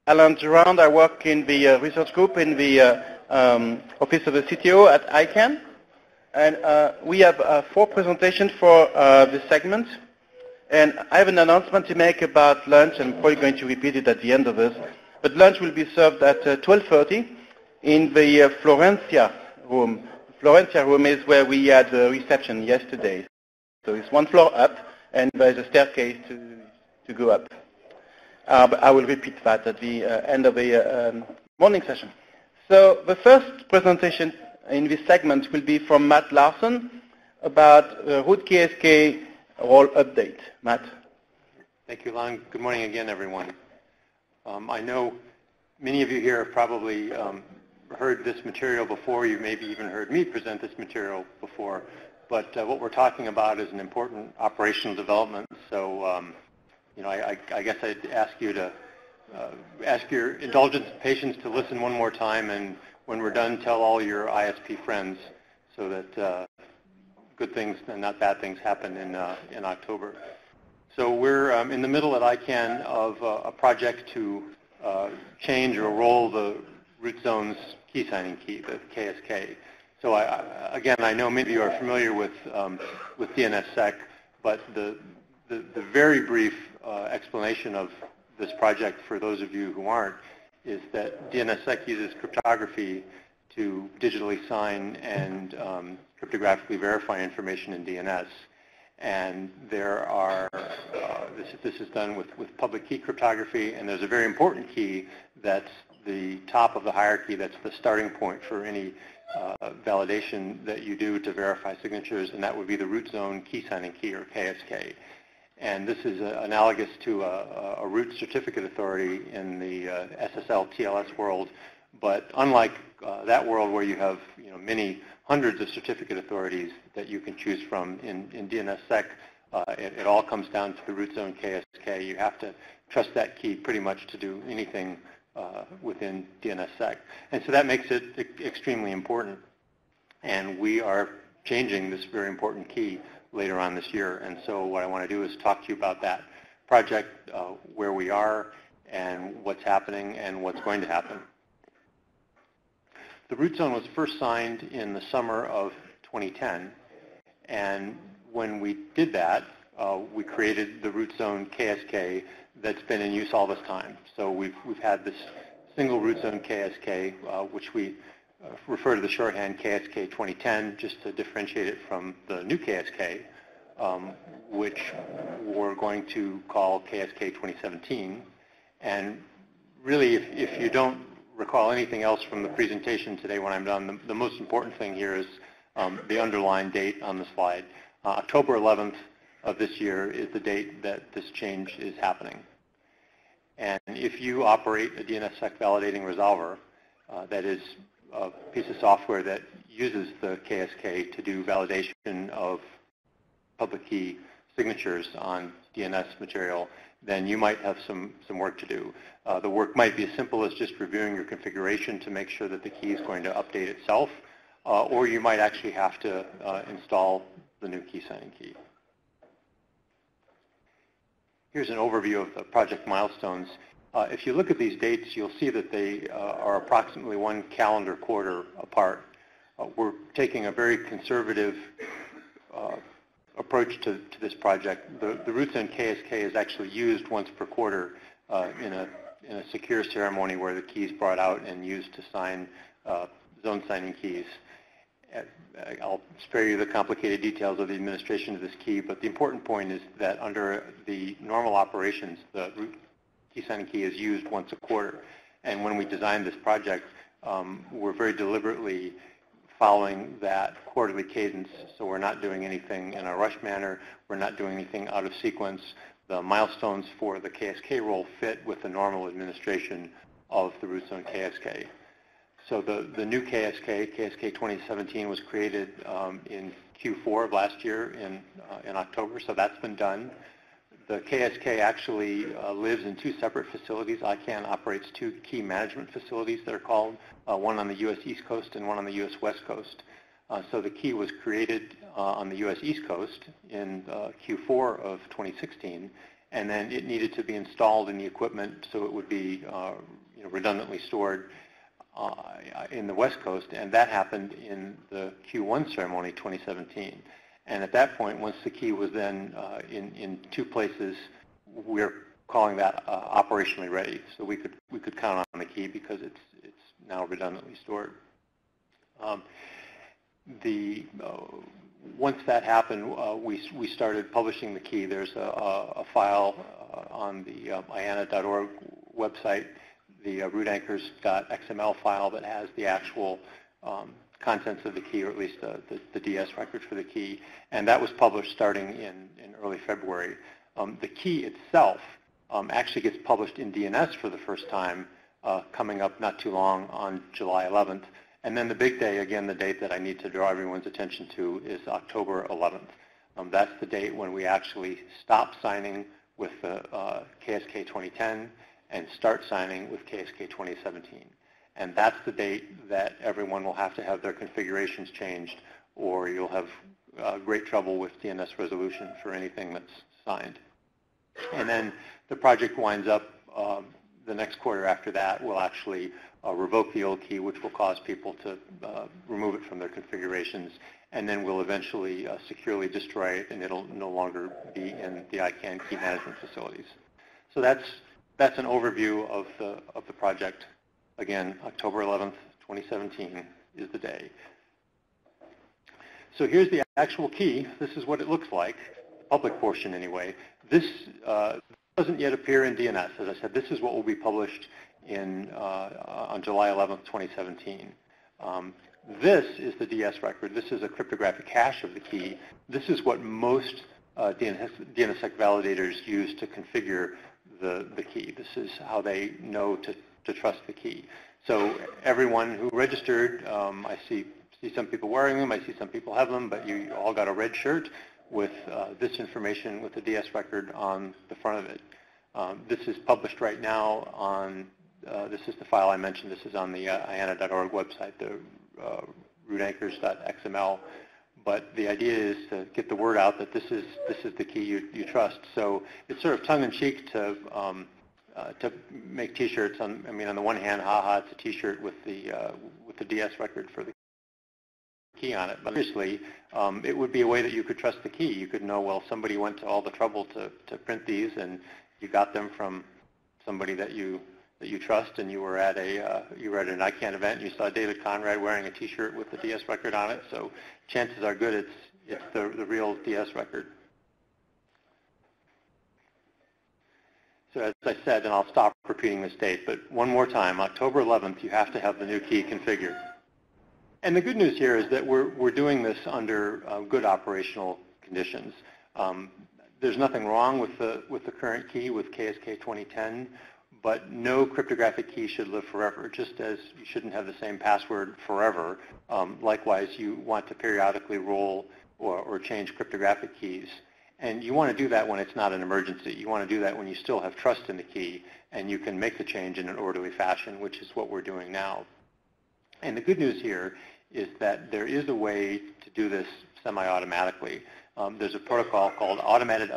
Alan Durand. I work in the research group in the Office of the CTO at ICANN. And we have 4 presentations for this segment. And I have an announcement to make about lunch. I'm probably going to repeat it at the end of this. But lunch will be served at 12:30 in the Florencia room. Florencia room is where we had the reception yesterday. So it's 1 floor up, and there's a staircase to go up. But I will repeat that at the end of the morning session. So the first presentation in this segment will be from Matt Larson about the root KSK role update. Matt. Thank you, Lon. Good morning again, everyone. I know many of you here have probably heard this material before. You maybe even heard me present this material before. But what we're talking about is an important operational development. So, I guess I'd ask you to ask your indulgence and patience to listen one more time, and when we're done, tell all your ISP friends so that good things and not bad things happen in October. So we're in the middle at ICANN of a project to change or roll the root zone's key signing key, the KSK. So again, I know many of you are familiar with DNSSEC, but the very brief explanation of this project for those of you who aren't is that DNSSEC uses cryptography to digitally sign and cryptographically verify information in DNS. And there are, this is done with public key cryptography, and there's a very important key that's the top of the hierarchy, that's the starting point for any validation that you do to verify signatures, and that would be the root zone key signing key, or KSK. And this is analogous to a root certificate authority in the SSL TLS world, but unlike that world where you have many hundreds of certificate authorities that you can choose from, in DNSSEC, it all comes down to the root zone KSK. You have to trust that key pretty much to do anything within DNSSEC. And so that makes it extremely important. And we are changing this very important key later on this year. And so what I want to do is talk to you about that project, where we are, and what's happening, and what's going to happen. The root zone was first signed in the summer of 2010. And when we did that, we created the root zone KSK that's been in use all this time. So we've had this single root zone KSK, which we refer to the shorthand KSK 2010, just to differentiate it from the new KSK, which we're going to call KSK 2017. And really, if you don't recall anything else from the presentation today when I'm done, the most important thing here is the underlined date on the slide. October 11th of this year is the date that this change is happening. And if you operate a DNSSEC validating resolver, that is a piece of software that uses the KSK to do validation of public key signatures on DNS material, then you might have some work to do. The work might be as simple as just reviewing your configuration to make sure that the key is going to update itself, or you might actually have to install the new key signing key. Here's an overview of the project milestones. If you look at these dates, you'll see that they are approximately 1 calendar quarter apart. We're taking a very conservative approach to this project. The root zone KSK is actually used once per quarter in a secure ceremony where the key is brought out and used to sign zone signing keys. I'll spare you the complicated details of the administration of this key, but the important point is that under the normal operations, the root key signing key is used once a quarter. And when we designed this project, we're very deliberately following that quarterly cadence, so we're not doing anything in a rush manner. We're not doing anything out of sequence. The milestones for the KSK role fit with the normal administration of the root zone KSK. So the new KSK, KSK 2017, was created in Q4 of last year in October, so that's been done. The KSK actually lives in 2 separate facilities. ICANN operates 2 key management facilities that are called, one on the U.S. East Coast and one on the U.S. West Coast. So the key was created on the U.S. East Coast in Q4 of 2016, and then it needed to be installed in the equipment so it would be redundantly stored in the West Coast, and that happened in the Q1 ceremony 2017. And at that point, once the key was then in two places, we're calling that operationally ready. So we could count on the key because it's now redundantly stored. Once that happened, we started publishing the key. There's a file on the IANA.org website, the rootanchors.xml file that has the actual contents of the key, or at least the DS record for the key, and that was published starting in early February. The key itself actually gets published in DNS for the first time coming up not too long on July 11th. And then the big day, again, the date that I need to draw everyone's attention to is October 11th. That's the date when we actually stop signing with the KSK 2010 and start signing with KSK 2017. And that's the date that everyone will have to have their configurations changed, or you'll have great trouble with DNS resolution for anything that's signed. And then the project winds up the next quarter after that. We'll actually revoke the old key, which will cause people to remove it from their configurations, and then we'll eventually securely destroy it, and it'll no longer be in the ICANN key management facilities. So that's an overview of the project. Again, October 11th, 2017 is the day. So here's the actual key. This is what it looks like, the public portion anyway. This doesn't yet appear in DNS. As I said, this is what will be published on July 11th, 2017. This is the DS record. This is a cryptographic hash of the key. This is what most DNSSEC validators use to configure the key. This is how they know to trust the key. So everyone who registered, I see some people wearing them, I see some people have them, but you all got a red shirt with this information with the DS record on the front of it. This is published right now on, this is the file I mentioned, this is on the IANA.org website, the rootanchors.xml. But the idea is to get the word out that this is the key you trust. So it's sort of tongue-in-cheek to make T-shirts. On the one hand, haha, it's a T-shirt with the DS record for the key on it. But seriously, it would be a way that you could trust the key. You could know, well, somebody went to all the trouble to print these, and you got them from somebody that you trust, and you were at an ICANN event, and you saw David Conrad wearing a T-shirt with the DS record on it. So chances are good it's the real DS record. So as I said, and I'll stop repeating this date, but one more time, October 11th, you have to have the new key configured. And the good news here is that we're doing this under good operational conditions. There's nothing wrong with the current key with KSK 2010, but no cryptographic key should live forever, just as you shouldn't have the same password forever. Likewise, you want to periodically roll or change cryptographic keys. And you want to do that when it's not an emergency. You want to do that when you still have trust in the key, and you can make the change in an orderly fashion, which is what we're doing now. And the good news here is that there is a way to do this semi-automatically. There's a protocol called automated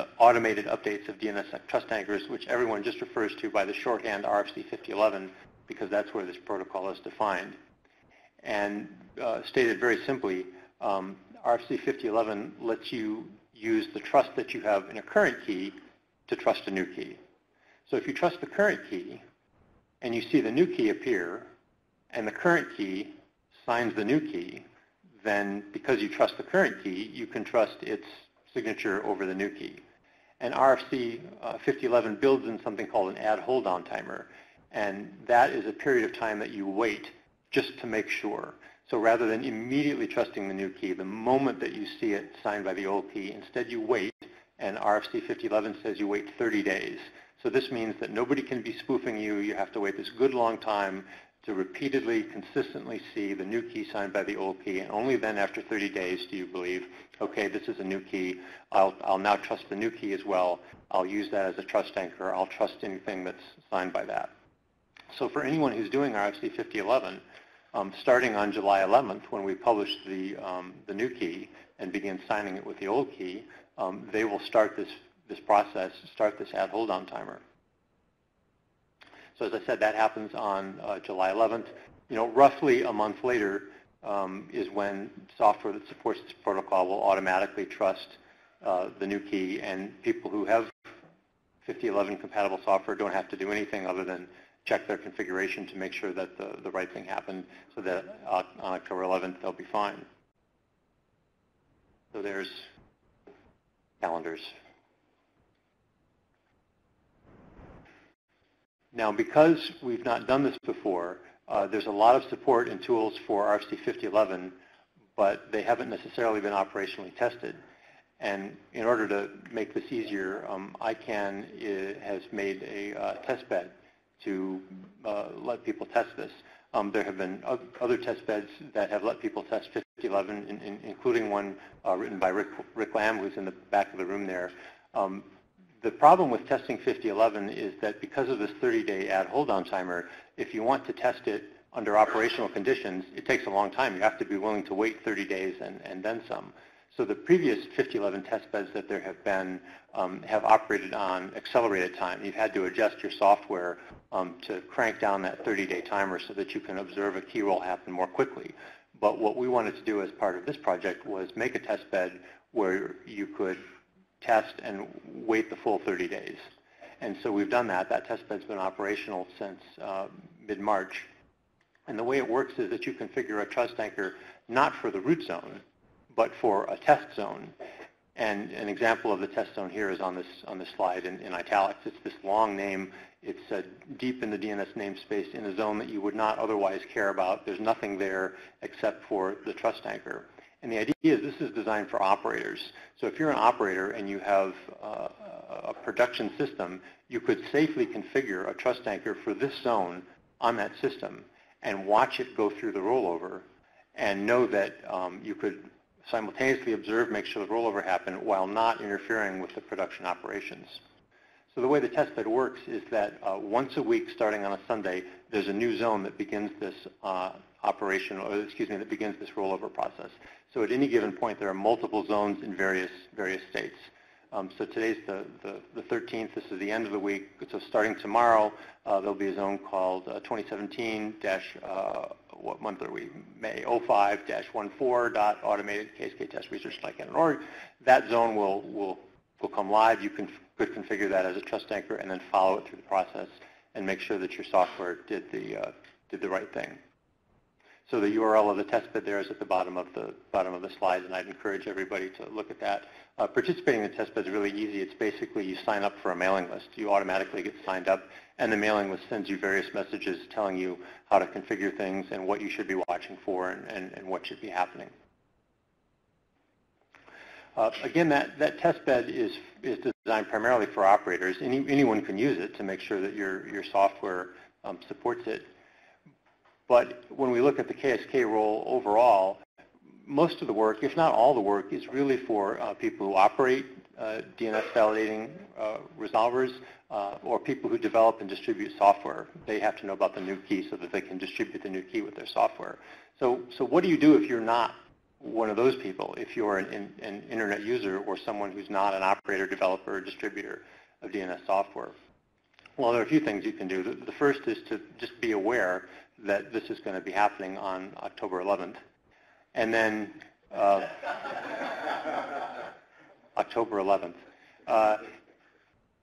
updates of DNSSEC trust anchors, which everyone just refers to by the shorthand RFC 5011, because that's where this protocol is defined. And stated very simply, RFC 5011 lets you use the trust that you have in a current key to trust a new key. So if you trust the current key, and you see the new key appear, and the current key signs the new key, then because you trust the current key, you can trust its signature over the new key. And RFC 5011 builds in something called an add hold down timer, and that is a period of time that you wait just to make sure. So rather than immediately trusting the new key, the moment that you see it signed by the old key, instead you wait, and RFC 5011 says you wait 30 days. So this means that nobody can be spoofing you. You have to wait this good long time to repeatedly, consistently see the new key signed by the old key, and only then after 30 days do you believe, okay, this is a new key, I'll now trust the new key as well, I'll use that as a trust anchor, I'll trust anything that's signed by that. So for anyone who's doing RFC 5011, starting on July 11th, when we publish the new key and begin signing it with the old key, they will start this process, start this add hold down timer. So as I said, that happens on July 11th. Roughly a month later is when software that supports this protocol will automatically trust the new key, and people who have 5011 compatible software don't have to do anything other than check their configuration to make sure that the right thing happened, so that on October 11th they'll be fine. So there's calendars. Now, because we've not done this before, there's a lot of support and tools for RFC 5011, but they haven't necessarily been operationally tested. And in order to make this easier, ICANN has made a test bed to let people test this. There have been other test beds that have let people test 5011, including one written by Rick Lamb, who's in the back of the room there. The problem with testing 5011 is that because of this 30-day add hold down timer, if you want to test it under operational conditions, it takes a long time. You have to be willing to wait 30 days and then some. So the previous 5011 test beds that there have been have operated on accelerated time. You've had to adjust your software to crank down that 30-day timer so that you can observe a key roll happen more quickly. But what we wanted to do as part of this project was make a test bed where you could test and wait the full 30 days. And so we've done that. That test bed's been operational since mid-March. And the way it works is that you configure a trust anchor not for the root zone, but for a test zone. And an example of the test zone here is on this slide in italics. It's this long name. It's deep in the DNS namespace in a zone that you would not otherwise care about. There's nothing there except for the trust anchor. And the idea is this is designed for operators. So if you're an operator and you have a production system, you could safely configure a trust anchor for this zone on that system and watch it go through the rollover and know that you could simultaneously observe, make sure the rollover happened while not interfering with the production operations. So the way the testbed works is that once a week, starting on a Sunday, there's a new zone that begins this that begins this rollover process. So at any given point, there are multiple zones in various states. So today's the 13th. This is the end of the week. So starting tomorrow, there'll be a zone called 2017- what month are we? May 05-14.automated KSK test research like .org. That zone will come live. You could configure that as a trust anchor and then follow it through the process and make sure that your software did the right thing. So the URL of the testbed there is at the bottom of the slide, and I'd encourage everybody to look at that. Participating in the testbed is really easy. It's basically you sign up for a mailing list. You automatically get signed up, and the mailing list sends you various messages telling you how to configure things and what you should be watching for and what should be happening. Again, that testbed is designed primarily for operators. Anyone can use it to make sure that your software supports it. But when we look at the KSK role overall, most of the work, if not all the work, is really for people who operate DNS validating resolvers or people who develop and distribute software. They have to know about the new key so that they can distribute the new key with their software. So what do you do if you're not one of those people, if you're an internet user or someone who's not an operator, developer, or distributor of DNS software? Well, there are a few things you can do. The first is to just be aware that this is going to be happening on October 11th. And then October 11th.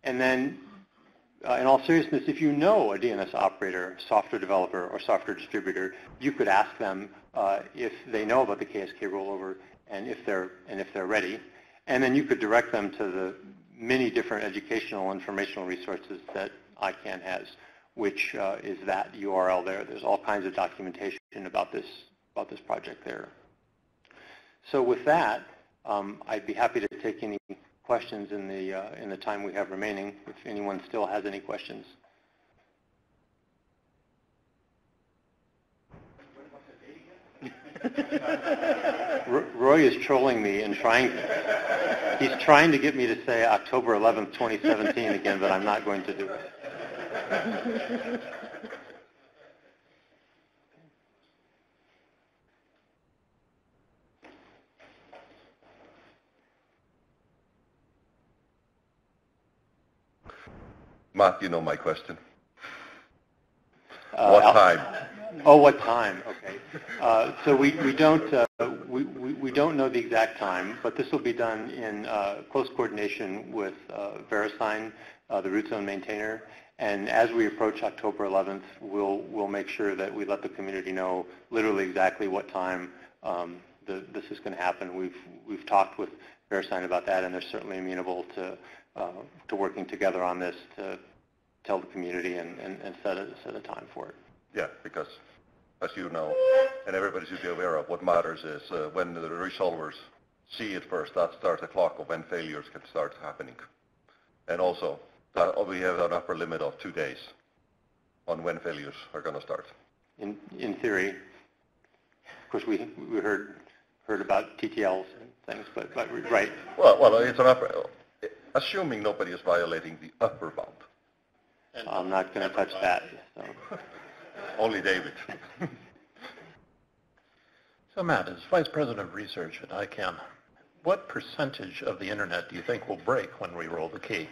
And then, in all seriousness, if you know a DNS operator, software developer, or software distributor, you could ask them if they know about the KSK rollover and if they're ready. And then you could direct them to the many different educational and informational resources that ICANN has, which is that URL there. There's all kinds of documentation about this project there. So with that, I'd be happy to take any questions in the time we have remaining, if anyone still has any questions. Roy is trolling me and he's trying to get me to say October 11th, 2017 again, but I'm not going to do it. Matt, you know my question. What time? Oh, what time? Okay. So we don't know the exact time, but this will be done in close coordination with VeriSign, the root zone maintainer. And as we approach October 11th, we'll make sure that we let the community know literally exactly what time this is going to happen. We've talked with VeriSign about that, and they're certainly amenable to working together on this to tell the community and set a time for it. Yeah, because as you know, and everybody should be aware of, what matters is when the resolvers see it first, that starts the clock of when failures can start happening. And also, we have an upper limit of 2 days on when failures are going to start. In theory, of course, we heard about TTLs and things, but right. Well, it's an upper, assuming nobody is violating the upper bound. I'm not going to touch that. So. Only David. So Matt, as Vice President of Research at ICANN, what percentage of the Internet do you think will break when we roll the key?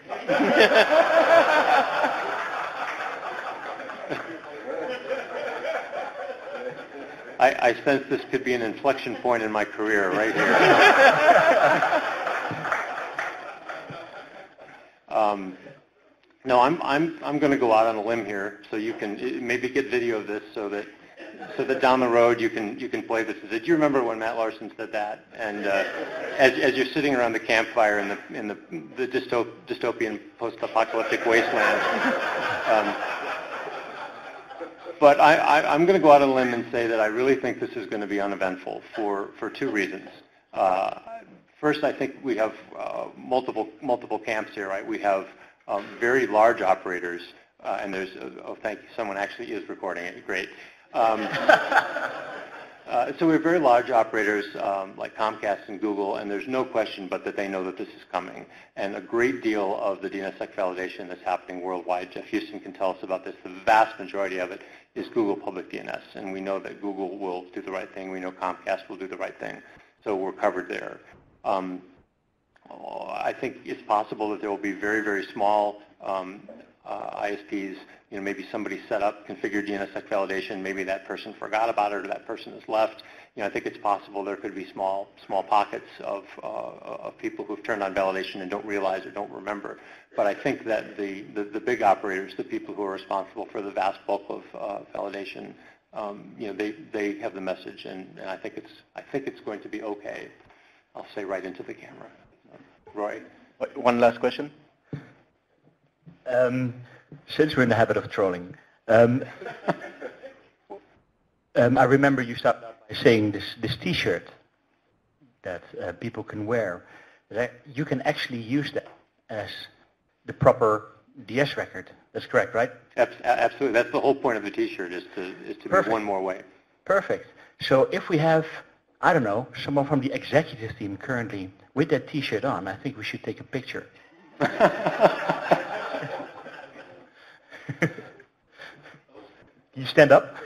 I sense this could be an inflection point in my career right here. No, I'm going to go out on a limb here, so you can maybe get video of this, so that down the road you can play this. Did you remember when Matt Larson said that? And as you're sitting around the campfire in the dystopian post-apocalyptic wasteland. But I'm going to go out on a limb and say that I really think this is going to be uneventful for 2 reasons. First, I think we have multiple camps here, right? We have very large operators, and there's, oh, thank you, someone actually is recording it, great. So we have very large operators like Comcast and Google, and there's no question but that they know that this is coming. And a great deal of the DNSSEC validation that's happening worldwide, Jeff Houston can tell us about this, the vast majority of it is Google Public DNS. And we know that Google will do the right thing. We know Comcast will do the right thing. So we're covered there. I think it's possible that there will be very, very small ISPs. You know, maybe somebody set up configured DNSSEC validation. Maybe that person forgot about it, or that person has left. You know, I think it's possible there could be small pockets of people who've turned on validation and don't realize or don't remember. But I think that the big operators, the people who are responsible for the vast bulk of validation, you know, they have the message, and I think it's going to be okay. I'll say right into the camera. Roy? One last question. Since we're in the habit of trolling, I remember you started out by saying this T-shirt that people can wear, that you can actually use that as the proper DS record. That's correct, right? Absolutely. That's the whole point of the T-shirt, is to be one more way. Perfect. So if we have, I don't know, someone from the executive team currently with that T-shirt on, I think we should take a picture. You stand up?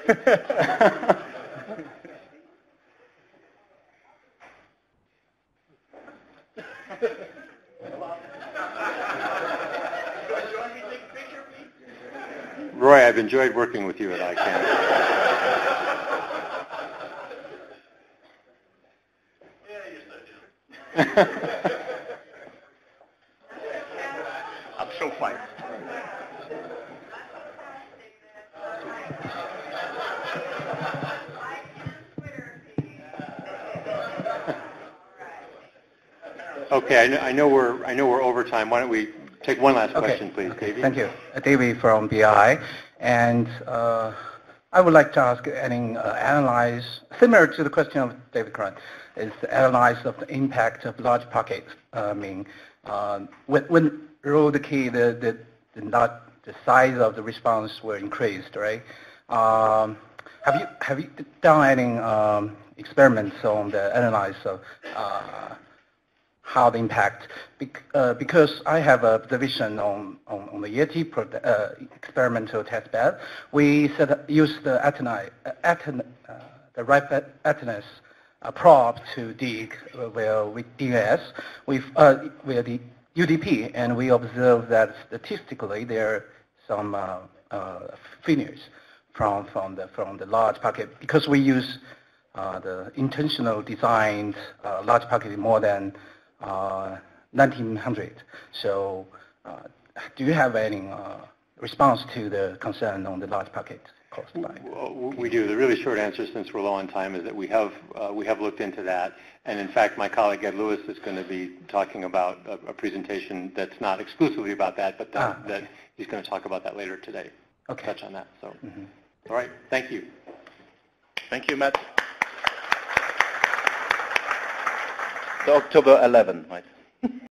Roy, I've enjoyed working with you at ICANN. I'm so fired. Okay, I know we're over time. Why don't we take one last question, please, Davey? Thank you. Davey from BI. And I would like to ask, analyze, similar to the question of David Cron, is the analyze of the impact of large packets. I mean, when roll the key, the size of the response were increased, right? Have you done any experiments on the analyze of how the impact? Because I have a division on the Yeti experimental test bed. We use the Athenes probe to dig with DNS with the UDP, and we observe that statistically there some failures from the large packet, because we use the intentional designed large packet more than 1900. So do you have any response to the concern on the large packet cost line? Well, we do. The really short answer, since we're low on time, is that we have looked into that. And in fact, my colleague Ed Lewis is going to be talking about a presentation that's not exclusively about that, but that he's going to talk about that later today. Okay. Touch on that. So, all right. Thank you. Thank you, Matt. So October 11, right?